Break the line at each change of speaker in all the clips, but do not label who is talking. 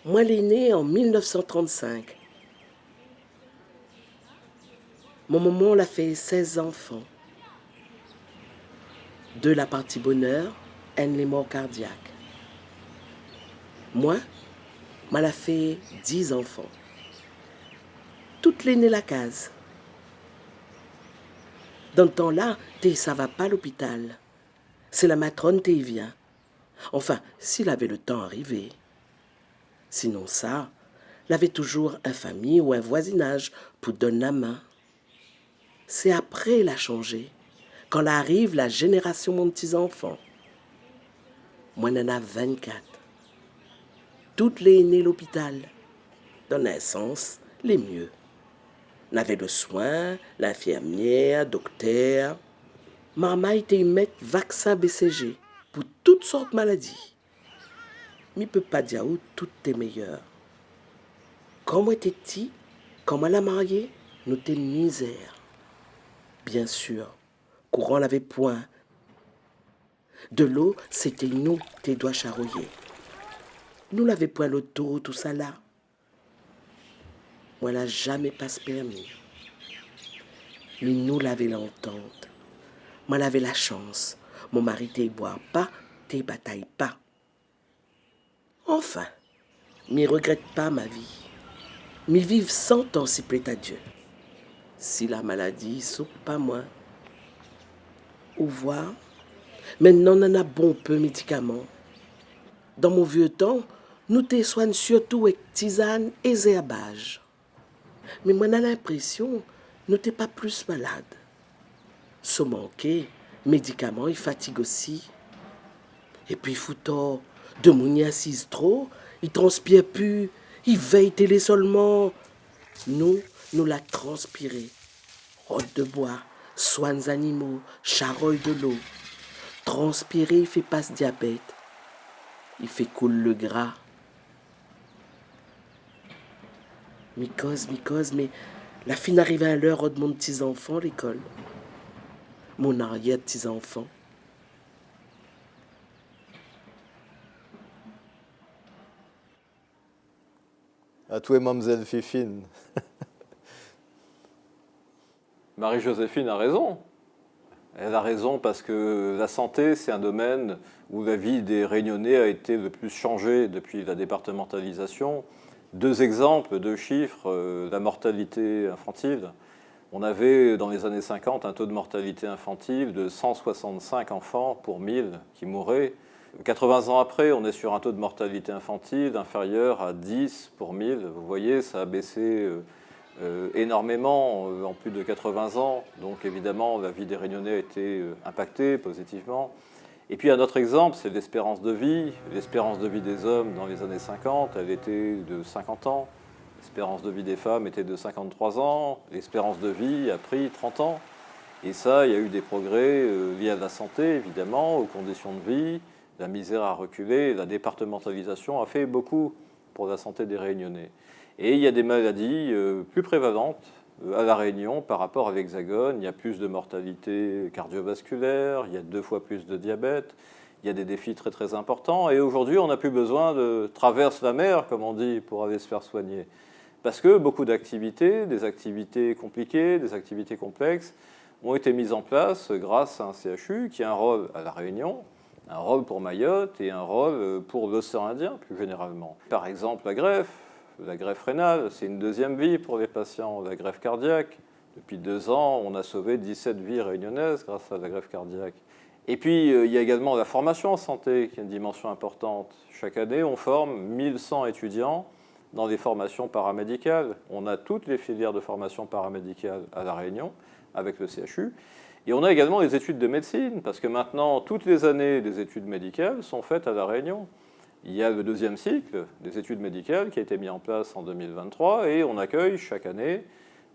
Moi, l'aîné en 1935. Mon maman l'a fait 16 enfants. De la partie bonheur, elle les morts cardiaques. Moi, l'a fait 10 enfants. Toutes l'aîné la case. Dans le temps-là, ça va pas à l'hôpital. C'est la matrone qui vient. Enfin, s'il avait le temps arrivé. Sinon ça, il avait toujours une famille ou un voisinage pour donner la main. C'est après il a changé, quand arrive la génération mon petits-enfants. Moi, j'en ai 24. Toutes les nées l'hôpital. Dans un sens, les mieux. On avait le soin, l'infirmière, docteur. Maman était mettre vaccin BCG pour toutes sortes de maladies. Mais ne peut pas dire où tout est meilleur. Quand moi j'étais petit, quand moi la mariée, nous étions misère. Bien sûr, courant n'avait point. De l'eau, c'était nous qui doigts charrouiller. Nous n'avions point l'auto, tout ça là. Moi, n'a jamais passe permis. Mais nous l'avons l'entente. Moi, l'avais la chance. Mon mari t'y boire pas, t'y bataille pas. Enfin, m'y regrette pas ma vie. M'y vive 100 ans si plaît à Dieu. Si la maladie soupe pas moi. Au revoir. Maintenant, on en a bon peu médicaments. Dans mon vieux temps, nous te soignons surtout avec tisane et zéabage. Mais moi, j'ai l'impression nous t'es pas plus malade. Se manquer, médicaments, il fatigue aussi. Et puis, foutant, de mon y assise trop, il transpire plus, il veille télé seulement. Nous l'a transpiré. Rotte de bois, soins animaux, charogne de l'eau. Transpirer, il fait passe diabète. Il fait couler le gras. Mycose, mais la fin arrive à l'heure de mon petit-enfant, l'école. Mon arrière-petit-enfant.
À toi, Mamzelle Fifine.
Marie-Joséphine a raison. Elle a raison parce que la santé, c'est un domaine où la vie des Réunionnais a été le plus changée depuis la départementalisation. 2 exemples, 2 chiffres, la mortalité infantile. On avait, dans les années 50, un taux de mortalité infantile de 165 enfants pour 1000 qui mouraient. 80 ans après, on est sur un taux de mortalité infantile inférieur à 10 pour 1000. Vous voyez, ça a baissé énormément en plus de 80 ans. Donc évidemment, la vie des Réunionnais a été impactée positivement. Et puis un autre exemple, c'est l'espérance de vie. L'espérance de vie des hommes dans les années 50, elle était de 50 ans. L'espérance de vie des femmes était de 53 ans. L'espérance de vie a pris 30 ans. Et ça, il y a eu des progrès liés à la santé, évidemment, aux conditions de vie. La misère a reculé. La départementalisation a fait beaucoup pour la santé des Réunionnais. Et il y a des maladies plus prévalentes à La Réunion par rapport à l'Hexagone. Il y a plus de mortalité cardiovasculaire, il y a 2 fois plus de diabète, il y a des défis très très importants. Et aujourd'hui, on n'a plus besoin de traverser la mer, comme on dit, pour aller se faire soigner. Parce que beaucoup d'activités, des activités compliquées, des activités complexes, ont été mises en place grâce à un CHU qui a un rôle à La Réunion, un rôle pour Mayotte et un rôle pour l'océan Indien plus généralement. Par exemple, la greffe rénale, c'est une deuxième vie pour les patients. La greffe cardiaque, depuis 2 ans, on a sauvé 17 vies réunionnaises grâce à la greffe cardiaque. Et puis, il y a également la formation en santé, qui est une dimension importante. Chaque année, on forme 1100 étudiants dans des formations paramédicales. On a toutes les filières de formation paramédicale à La Réunion, avec le CHU. Et on a également les études de médecine, parce que maintenant, toutes les années des études médicales sont faites à La Réunion. Il y a le 2e cycle des études médicales qui a été mis en place en 2023 et on accueille chaque année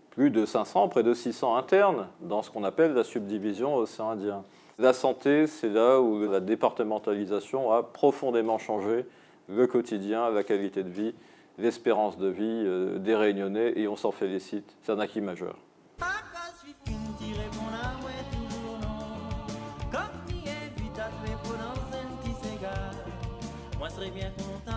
plus de 500, près de 600 internes dans ce qu'on appelle la subdivision océan Indien. La santé, c'est là où la départementalisation a profondément changé le quotidien, la qualité de vie, l'espérance de vie des Réunionnais et on s'en félicite. C'est un acquis majeur.
Moi serais bien content.